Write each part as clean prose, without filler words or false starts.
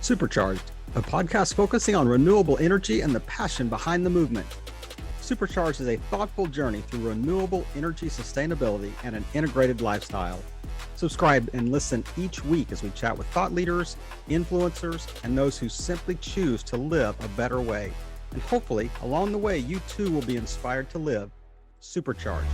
Supercharged, a podcast focusing on renewable energy and the passion behind the movement. Supercharged is a thoughtful journey through renewable energy sustainability and an integrated lifestyle. Subscribe and listen each week as we chat with thought leaders, influencers, and those who simply choose to live a better way. And hopefully, along the way, you too will be inspired to live supercharged.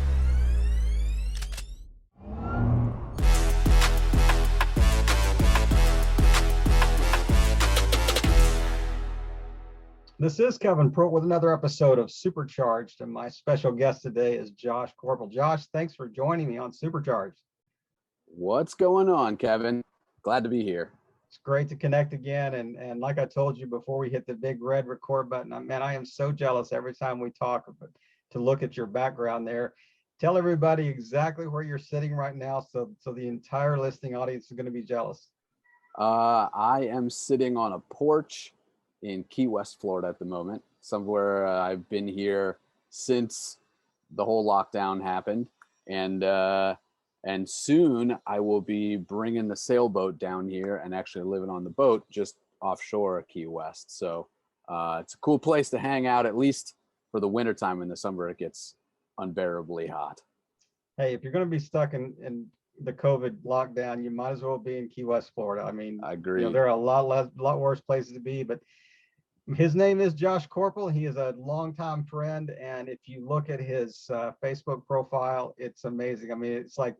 This is Kevin Pruitt with another episode of Supercharged, and my special guest today is Josh Koerpel. Josh, thanks for joining me on Supercharged. What's going on, Kevin? Glad to be here. It's great to connect again, and like I told you before we hit the big red record button, man, I am so jealous every time we talk to look at your background there. Tell everybody exactly where you're sitting right now, so the entire listening audience is going to be jealous. I am sitting on a porch in Key West, Florida at the moment, somewhere I've been here since the whole lockdown happened. And soon I will be bringing the sailboat down here and actually living on the boat just offshore of Key West. So it's a cool place to hang out, at least for the wintertime. In the summer, it gets unbearably hot. Hey, if you're going to be stuck in the COVID lockdown, you might as well be in Key West, Florida. I mean, I agree. There are a lot worse places to be, but his name is Josh Koerpel. He is a longtime friend, and if you look at his Facebook profile, it's amazing. I mean, it's like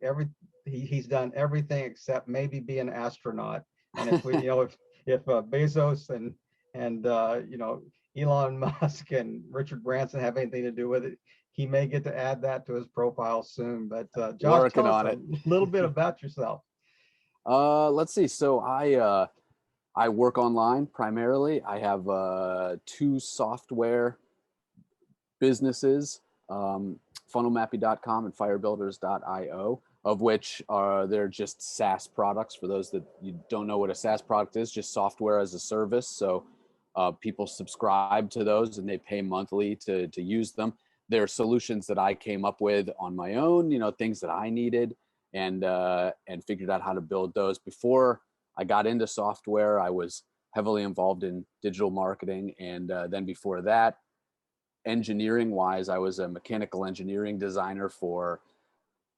he's done everything except maybe be an astronaut. And if we, if Bezos and Elon Musk and Richard Branson have anything to do with it, he may get to add that to his profile soon. But Josh, working tell on us it. A little bit about yourself. Let's see. So I work online primarily. I have two software businesses, funnelmappy.com and firebuilders.io, of which they're just SaaS products. For those that you don't know what a SaaS product is, just software as a service. So people subscribe to those and they pay monthly to use them. They're solutions that I came up with on my own, things that I needed, and figured out how to build those. Before I got into software, I was heavily involved in digital marketing. And then before that, engineering wise, I was a mechanical engineering designer for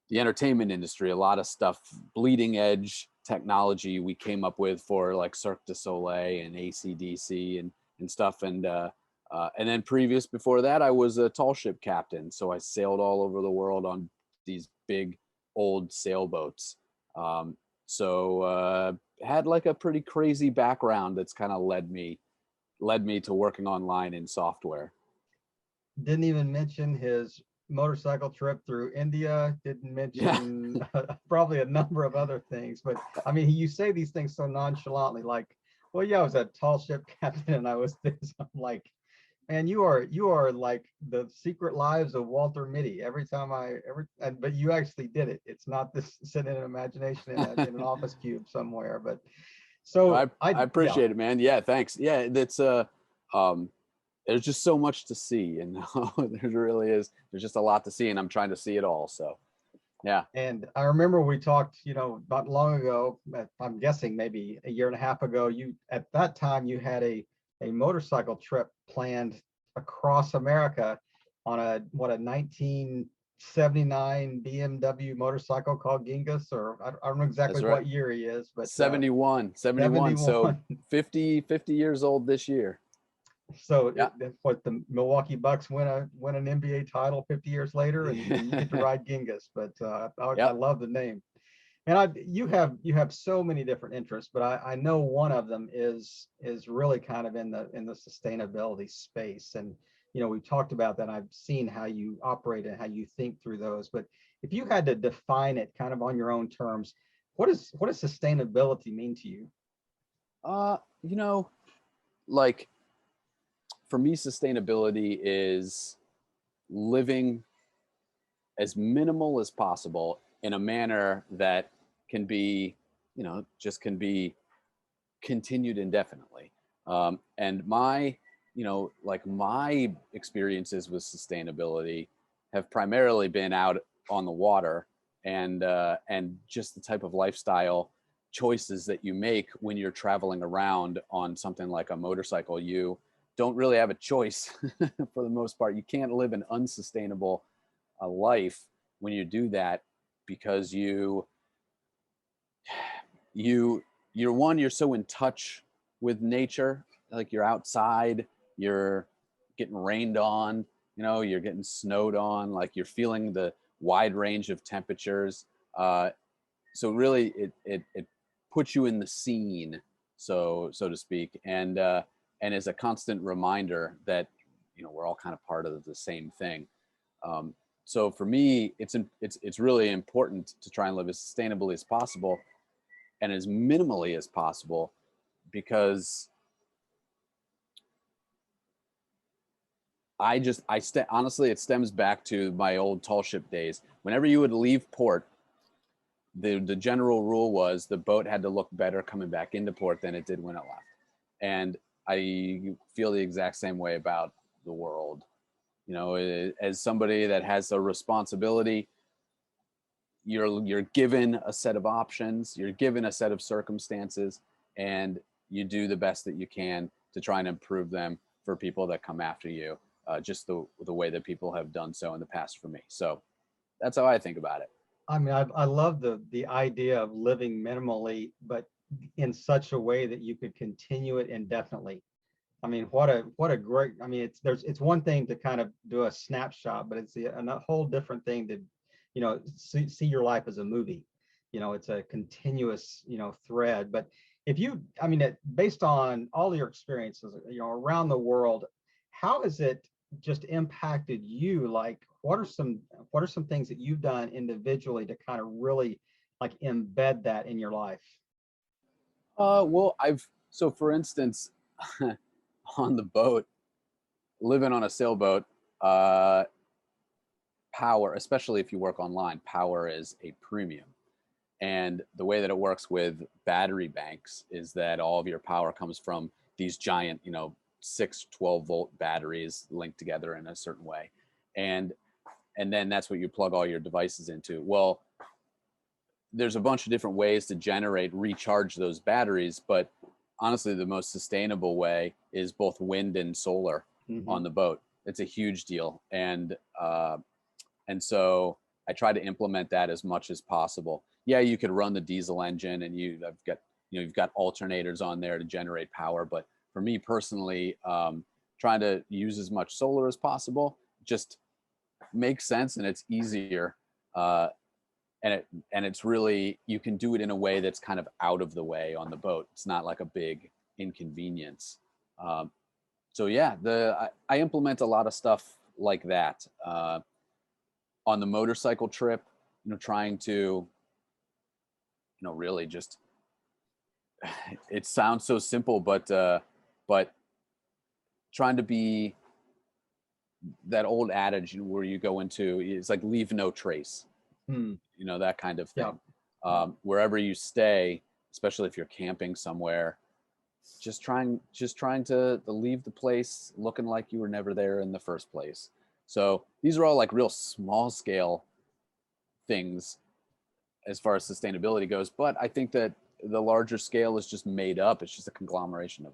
the entertainment industry. A lot of stuff, bleeding edge technology we came up with for like Cirque du Soleil and AC/DC and stuff. And then before that, I was a tall ship captain. So I sailed all over the world on these big old sailboats. Had like a pretty crazy background that's kind of led me to working online in software. Didn't even mention his motorcycle trip through India. Didn't mention probably a number of other things. But I mean, you say these things so nonchalantly, like, well, yeah, I was a tall ship captain and I was this. I'm like, man, you are like the Secret Lives of Walter Mitty. But you actually did it. It's not this sitting in an imagination in an office cube somewhere. But so I appreciate it, man. Yeah, thanks. Yeah, that's there's just so much to see, and there really is. There's just a lot to see, and I'm trying to see it all. So, yeah. And I remember we talked, not long ago. I'm guessing maybe a year and a half ago. At that time you had a motorcycle trip planned across America on a 1979 BMW motorcycle called Genghis, or I don't know exactly what year he is, but 71. So 50 years old this year. So yeah. What the Milwaukee Bucks win an NBA title 50 years later, and you get to ride Genghis. But I love the name. And you have so many different interests, but I know one of them is really kind of in the sustainability space. And we've talked about that. I've seen how you operate and how you think through those. But if you had to define it kind of on your own terms, what does sustainability mean to you? Like for me, sustainability is living as minimal as possible in a manner that can be continued indefinitely. And my experiences with sustainability have primarily been out on the water and just the type of lifestyle choices that you make when you're traveling around on something like a motorcycle. You don't really have a choice for the most part. You can't live an unsustainable life when you do that, because you're so in touch with nature. Like, you're outside, you're getting rained on, you're getting snowed on, like you're feeling the wide range of temperatures. So really it puts you in the scene, so to speak, and is a constant reminder that we're all kind of part of the same thing. So for me, it's really important to try and live as sustainably as possible and as minimally as possible, because honestly, it stems back to my old tall ship days. Whenever you would leave port, the general rule was the boat had to look better coming back into port than it did when it left. And I feel the exact same way about the world. As somebody that has a responsibility, you're given a set of options, you're given a set of circumstances, and you do the best that you can to try and improve them for people that come after you, just the way that people have done so in the past for me. So that's how I think about it. I mean, I love the idea of living minimally, but in such a way that you could continue it indefinitely. I mean, what a great, I mean, it's one thing to kind of do a snapshot, but it's a whole different thing to, see your life as a movie. It's a continuous, thread. But if you, I mean, based on all your experiences, around the world, how has it just impacted you? Like, what are some things that you've done individually to kind of really like embed that in your life? Well, so for instance, on the boat, living on a sailboat, power, especially if you work online, power is a premium. And the way that it works with battery banks is that all of your power comes from these giant, 12-volt batteries linked together in a certain way. And then that's what you plug all your devices into. Well, there's a bunch of different ways to recharge those batteries, but honestly, the most sustainable way is both wind and solar on the boat. It's a huge deal. And so I try to implement that as much as possible. Yeah, you could run the diesel engine and you've got alternators on there to generate power. But for me personally, trying to use as much solar as possible just makes sense, and it's easier. And it's really, you can do it in a way that's kind of out of the way on the boat. It's not like a big inconvenience. So yeah, I implement a lot of stuff like that. On the motorcycle trip, trying to, really just, it sounds so simple, but trying to be that old adage where you go into, it's like leave no trace, that kind of thing. Yeah. Wherever you stay, especially if you're camping somewhere, just trying to leave the place looking like you were never there in the first place. So these are all like real small scale things as far as sustainability goes. But I think that the larger scale is just made up. It's just a conglomeration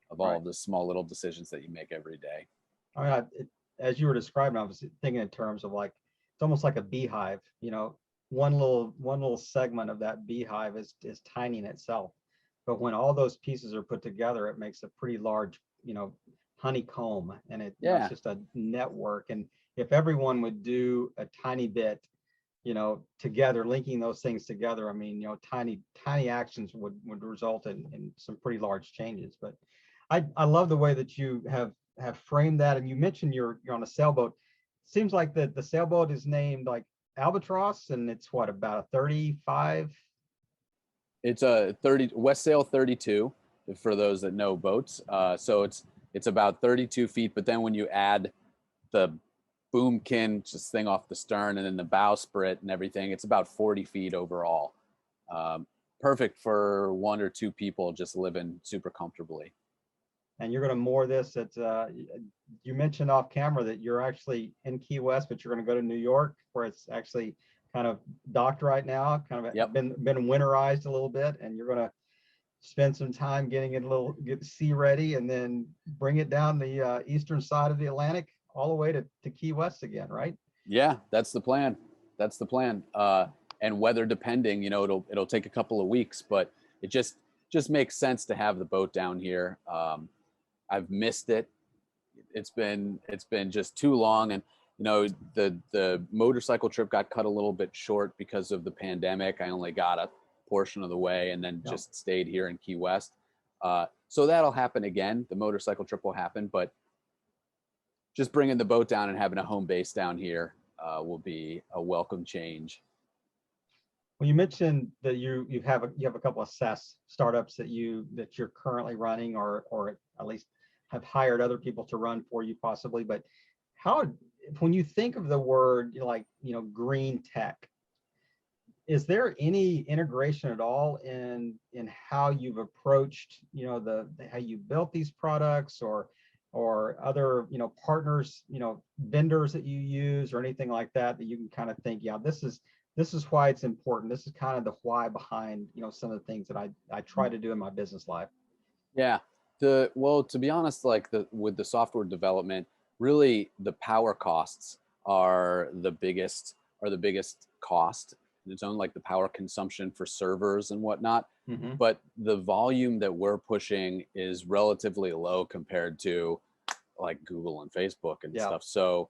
of all of the small little decisions that you make every day. I mean, as you were describing, I was thinking in terms of like, it's almost like a beehive, one little segment of that beehive is tiny in itself. But when all those pieces are put together, it makes a pretty large, honeycomb, and it's just a network. And if everyone would do a tiny bit, together, linking those things together, I mean, tiny actions would result in some pretty large changes. But I love the way that you have framed that. And you mentioned you're on a sailboat. Seems like the sailboat is named like Albatross, and it's what, about a 35? It's a 30 West Sail 32 for those that know boats. So it's about 32 feet, but then when you add the boomkin, just thing off the stern, and then the bowsprit and everything, it's about 40 feet overall. Perfect for one or two people just living super comfortably. And you're going to moor this at, you mentioned off camera that you're actually in Key West, but you're going to go to New York, where it's actually kind of docked right now, kind of Yep. been winterized a little bit, and you're going to spend some time getting it get sea ready, and then bring it down the eastern side of the Atlantic all the way to Key West again, right? Yeah, that's the plan. That's the plan. And weather depending, it'll take a couple of weeks, but it just makes sense to have the boat down here. I've missed it. It's been just too long, and the motorcycle trip got cut a little bit short because of the pandemic. I only got a portion of the way, and then just stayed here in Key West. So that'll happen again. The motorcycle trip will happen, but just bringing the boat down and having a home base down here will be a welcome change. Well, you mentioned that you have a couple of SaaS startups that you're currently running, or at least have hired other people to run for you possibly. But when you think of the word like, green tech, is there any integration at all in how you've approached, how you built these products, or other, partners, vendors that you use, or anything like that you can kind of think, yeah, this is why it's important. This is kind of the why behind, some of the things that I try to do in my business life. Yeah. Well, to be honest, with the software development, really the power costs are the biggest cost. Its own, like the power consumption for servers and whatnot. Mm-hmm. But the volume that we're pushing is relatively low compared to like Google and Facebook and stuff. So,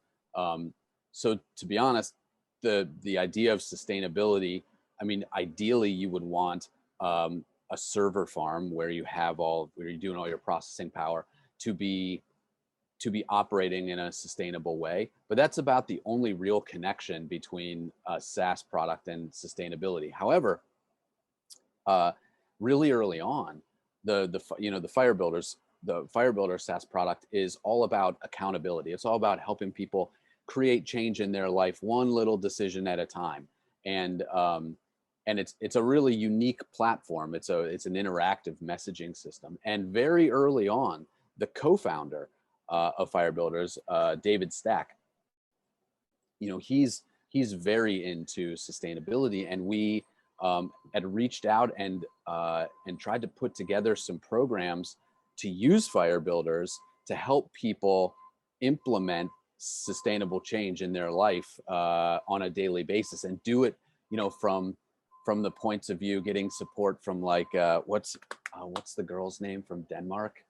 so to be honest, the idea of sustainability, I mean, ideally you would want a server farm where you're doing all your processing power to be operating in a sustainable way. But that's about the only real connection between a SaaS product and sustainability. However, really early on, the Fire Builder SaaS product is all about accountability. It's all about helping people create change in their life, one little decision at a time. And it's a really unique platform. It's an interactive messaging system. And very early on, the co-founder of Fire Builders, David Stack, he's very into sustainability, and we had reached out and tried to put together some programs to use Fire Builders to help people implement sustainable change in their life on a daily basis, and do it, from the points of view, getting support from like what's the girl's name from Denmark,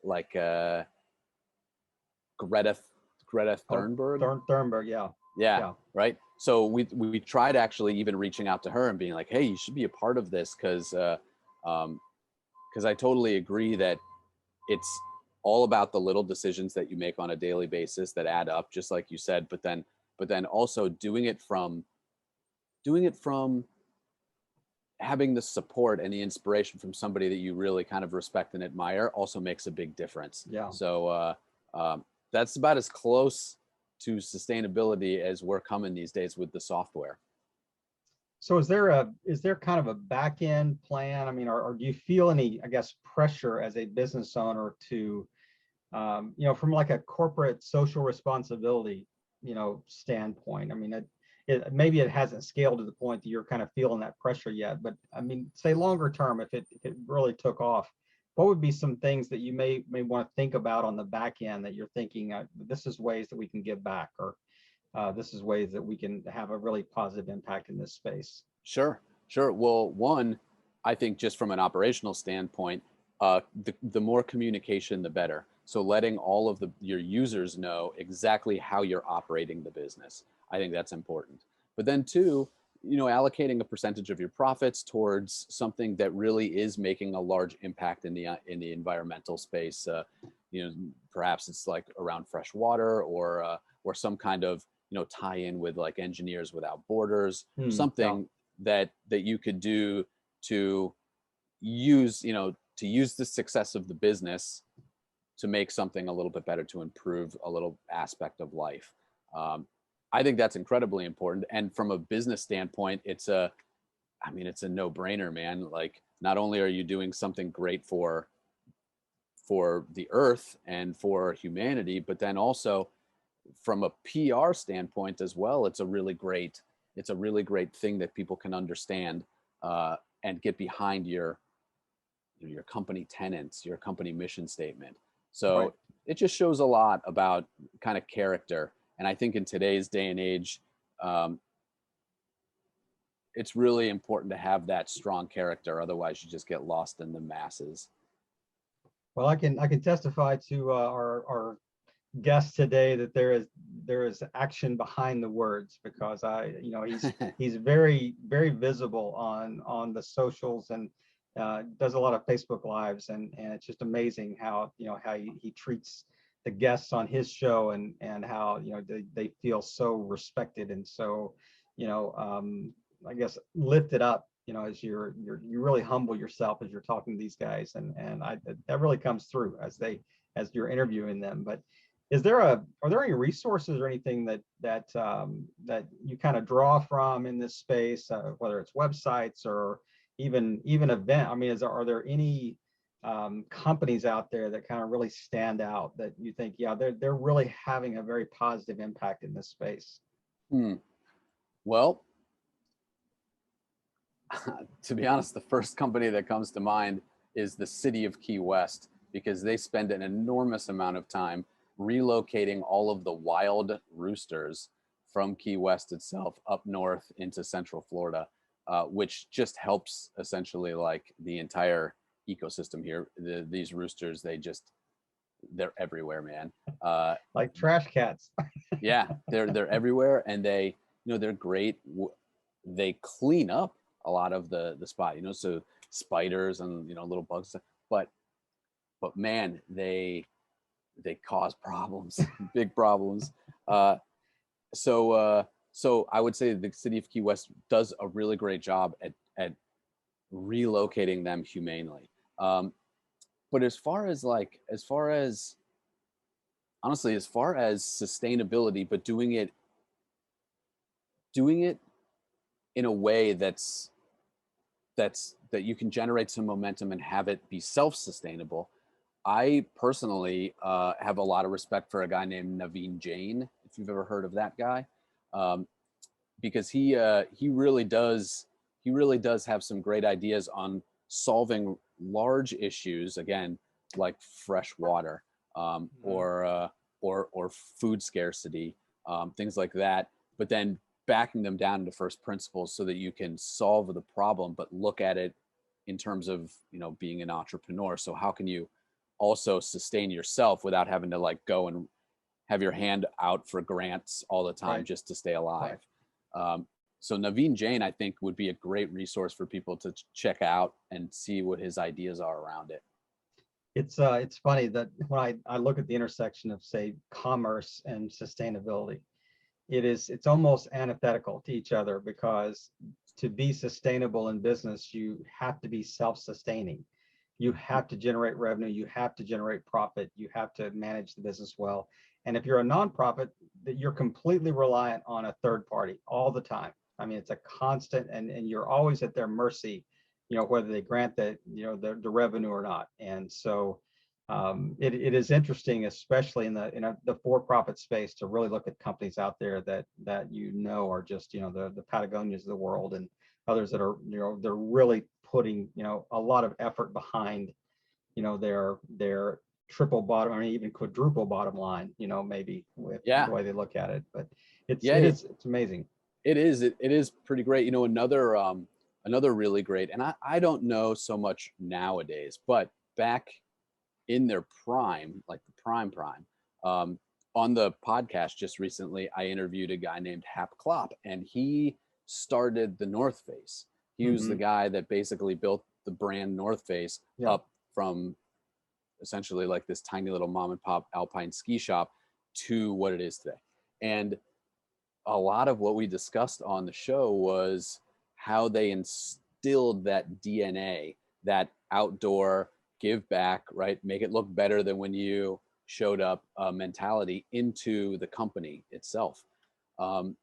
Greta Thunberg. Thunberg, yeah, right. So we tried actually even reaching out to her and being like, hey, you should be a part of this, because I totally agree that it's all about the little decisions that you make on a daily basis that add up, just like you said. But then also doing it from having the support and the inspiration from somebody that you really kind of respect and admire also makes a big difference. Yeah. So that's about as close to sustainability as we're coming these days with the software. So is there kind of a back end plan? I mean, or do you feel any, I guess, pressure as a business owner to, from like a corporate social responsibility, standpoint? I mean, maybe it hasn't scaled to the point that you're kind of feeling that pressure yet, but I mean, say longer term, if it really took off, what would be some things that you may want to think about on the back end that you're thinking, this is ways that we can give back, or this is ways that we can have a really positive impact in this space? Sure. Well, one, I think just from an operational standpoint, the more communication, the better. So letting all of your users know exactly how you're operating the business, I think that's important. But then two, allocating a percentage of your profits towards something that really is making a large impact in the environmental space. Perhaps it's like around fresh water, or some kind of tie in with like Engineers Without Borders, something that you could do to use the success of the business to make something a little bit better, to improve a little aspect of life. I think that's incredibly important. And from a business standpoint, it's a no-brainer, man. Like, not only are you doing something great for the earth and for humanity, but then also from a PR standpoint as well, it's a really great it's a really great thing that people can understand and get behind your company tenets, your company mission statement. So Right. it just shows a lot about kind of character. And I think in today's day and age, it's really important to have that strong character. Otherwise, you just get lost in the masses. Well, I can testify to our guest today that there is action behind the words, because he's very visible on the socials, and does a lot of Facebook lives, and it's just amazing how he treats the guests on his show, and how they feel so respected, and so I guess lifted up, as you really humble yourself as you're talking to these guys, and that really comes through as you're interviewing them. But are there any resources or anything that you kind of draw from in this space, whether it's websites or even event? I mean, are there any companies out there that kind of really stand out that you think, yeah, they're really having a very positive impact in this space? Well, to be honest, the first company that comes to mind is the city of Key West, because they spend an enormous amount of time relocating all of the wild roosters from Key West itself up north into Central Florida, which just helps essentially like the entire ecosystem here. These roosters, they're everywhere, man. Like trash cats. Yeah, they're everywhere, and they're great. They clean up a lot of the spot, so spiders and little bugs, but man, they cause problems, big problems. So I would say the city of Key West does a really great job at relocating them humanely. But as far as honestly, as far as sustainability, but doing it in a way that you can generate some momentum and have it be self-sustainable. I personally have a lot of respect for a guy named Naveen Jain, if you've ever heard of that guy, because he really does have some great ideas on solving large issues, again, like fresh water, or food scarcity, things like that. But then backing them down to first principles so that you can solve the problem, but look at it in terms of being an entrepreneur. So how can you also sustain yourself without having to like go and have your hand out for grants all the time, right, just to stay alive? Right. So Naveen Jain, I think, would be a great resource for people to check out and see what his ideas are around it. It's funny that when I look at the intersection of, say, commerce and sustainability, it's almost antithetical to each other, because to be sustainable in business, you have to be self-sustaining. You have to generate revenue, you have to generate profit, you have to manage the business well. And if you're a nonprofit, that you're completely reliant on a third party all the time. I mean, it's a constant, and you're always at their mercy, whether they grant the revenue or not. And so it is interesting, especially in the for-profit space, to really look at companies out there that are just the Patagonias of the world, and others that are they're really putting a lot of effort behind their triple bottom, I mean even quadruple bottom line, maybe with the way they look at it. But it's amazing. It is pretty great. Another really great, and I don't know so much nowadays, but back in their prime, like the prime, on the podcast just recently, I interviewed a guy named Hap Klopp, and he started the North Face. He was the guy that basically built the brand North Face up from essentially like this tiny little mom and pop alpine ski shop to what it is today. And a lot of what we discussed on the show was how they instilled that DNA, that outdoor give back, right? Make it look better than when you showed up mentality into the company itself. And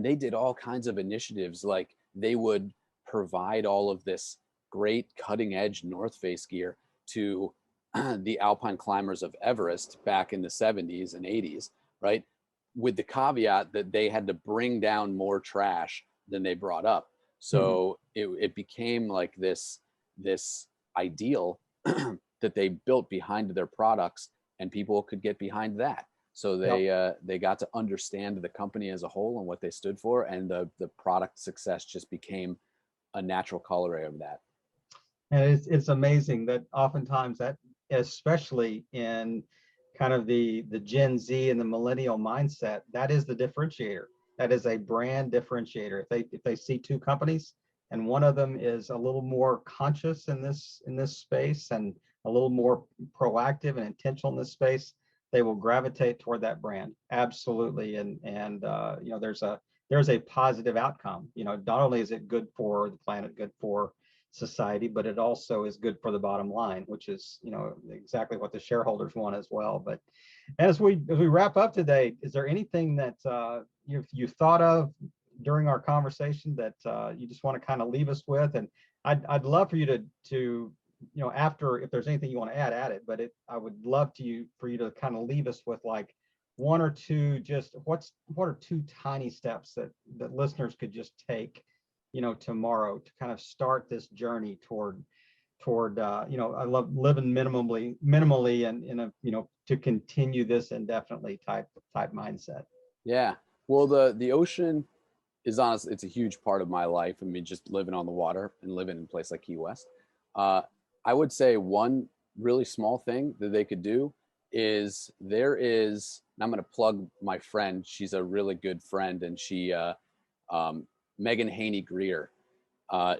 they did all kinds of initiatives, like they would provide all of this great cutting edge North Face gear to the alpine climbers of Everest back in the 70s and 80s, right? With the caveat that they had to bring down more trash than they brought up. So it became like this ideal that they built behind their products, and people could get behind that. So they got to understand the company as a whole and what they stood for, and the product success just became a natural corollary of that. And it's amazing that oftentimes that, especially in kind of the Gen Z and the millennial mindset, that is the differentiator. That is a brand differentiator. If they see two companies and one of them is a little more conscious in this space and a little more proactive and intentional in this space, they will gravitate toward that brand. Absolutely. And you know, there's a positive outcome. You know, not only is it good for the planet, good for society, but it also is good for the bottom line, which is, you know, exactly what the shareholders want as well. But as we wrap up today, is there anything that you thought of during our conversation that you just want to kind of leave us with? And I'd love for you to you know, after, if there's anything you want to add it, but I would love for you to kind of leave us with like one or two, just what are two tiny steps that listeners could just take, you know, tomorrow to kind of start this journey toward you know, I love living minimally and in a, you know, to continue this indefinitely type mindset. Yeah. Well, the ocean is honestly, it's a huge part of my life. I mean, just living on the water and living in a place like Key West. I would say one really small thing that they could do is and I'm going to plug my friend. She's a really good friend, and she, Megan Haney Greer.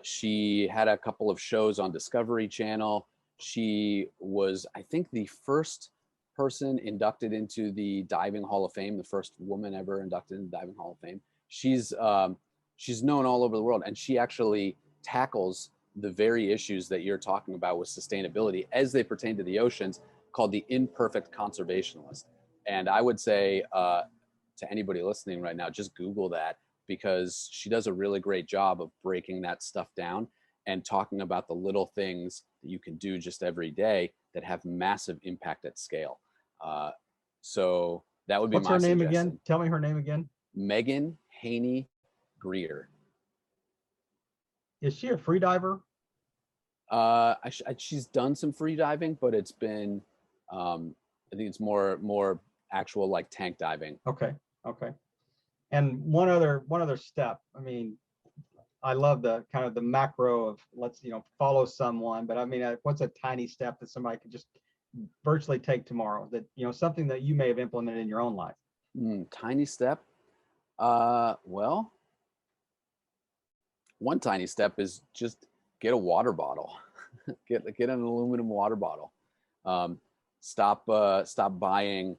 She had a couple of shows on Discovery Channel. She was, I think, the first person inducted into the Diving Hall of Fame, the first woman ever inducted into the Diving Hall of Fame. She's known all over the world, and she actually tackles the very issues that you're talking about with sustainability as they pertain to the oceans, called the imperfect conservationalist. And I would say to anybody listening right now, just Google that, because she does a really great job of breaking that stuff down and talking about the little things that you can do just every day that have massive impact at scale. So that would be What's my her name suggestion. again? Tell me her name again. Megan Haney Greer. Is she a free diver? She's done some free diving, but it's been, I think it's more actual like tank diving. Okay. And one other step. I mean, I love the kind of the macro of let's, you know, follow someone, but I mean, what's a tiny step that somebody could just virtually take tomorrow, that, you know, something that you may have implemented in your own life? Tiny step. Well, one tiny step is just get a water bottle. get an aluminum water bottle. Stop buying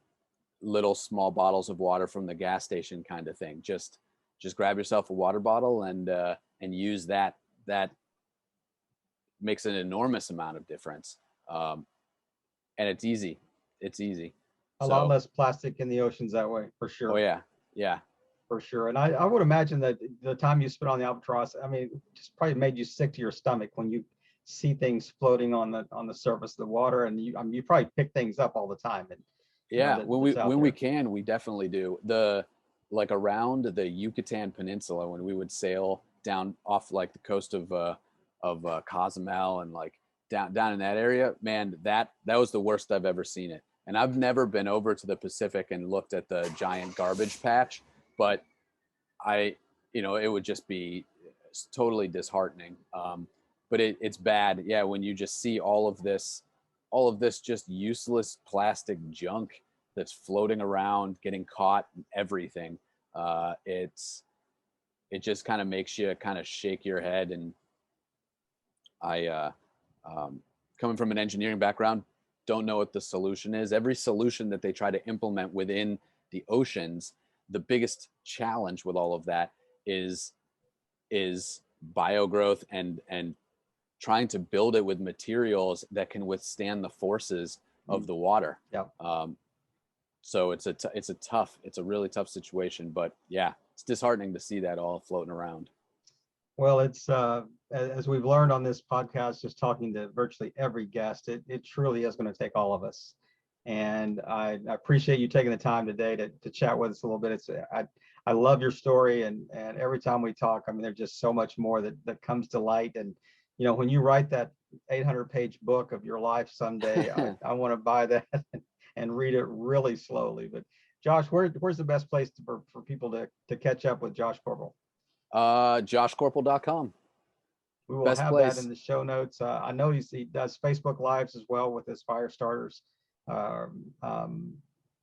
little small bottles of water from the gas station kind of thing. Just grab yourself a water bottle and use that. That makes an enormous amount of difference. And it's easy. A lot less plastic in the oceans that way, for sure. Oh yeah. For sure. And I would imagine that the time you spent on the Albatross, I mean, just probably made you sick to your stomach when you see things floating on the surface of the water, and you probably pick things up all the time. And yeah, when we can, we definitely do. Like around the Yucatan Peninsula, when we would sail down off like the coast of Cozumel and like down in that area, man, that was the worst I've ever seen it. And I've never been over to the Pacific and looked at the giant garbage patch, but it would just be totally disheartening. But it's bad. Yeah. When you just see all of this just useless plastic junk that's floating around, getting caught and everything. It just kind of makes you kind of shake your head. And coming from an engineering background, don't know what the solution is. Every solution that they try to implement within the oceans, the biggest challenge with all of that is biogrowth and trying to build it with materials that can withstand the forces of the water. Yeah. So it's a really tough situation, but yeah, it's disheartening to see that all floating around. Well, it's as we've learned on this podcast, just talking to virtually every guest, it truly is going to take all of us. And I appreciate you taking the time today to chat with us a little bit. I love your story, and every time we talk, I mean, there's just so much more that comes to light. And when you write that 800-page book of your life someday, I want to buy that and read it really slowly. But Josh, where's the best place for people to catch up with Josh Koerpel? JoshKoerpel.com. We will Best have place. that in the show notes. I know he does Facebook Lives as well with his fire starters. And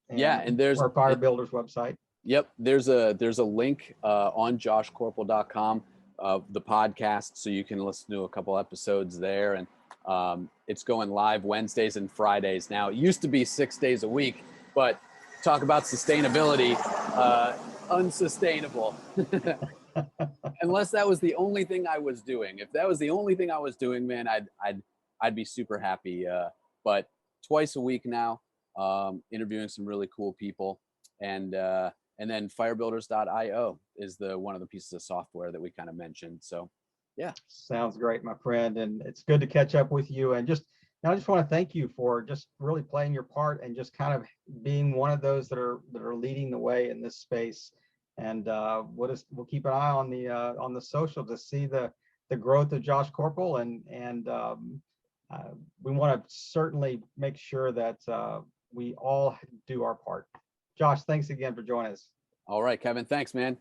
there's our Fire Builders website. Yep, there's a link on JoshKoerpel.com of the podcast, so you can listen to a couple episodes there. And it's going live Wednesdays and Fridays now. It used to be 6 days a week, but talk about sustainability, unsustainable. Unless that was the only thing I was doing. If that was the only thing I was doing, man, I'd be super happy. But twice a week now, interviewing some really cool people, and then firebuilders.io is one of the pieces of software that we kind of mentioned. So yeah, sounds great, my friend, and it's good to catch up with you. And I just want to thank you for just really playing your part and just kind of being one of those that are leading the way in this space. And we'll keep an eye on the social to see the growth of Josh Koerpel, and we want to certainly make sure that we all do our part. Josh, thanks again for joining us. All right, Kevin, thanks, man.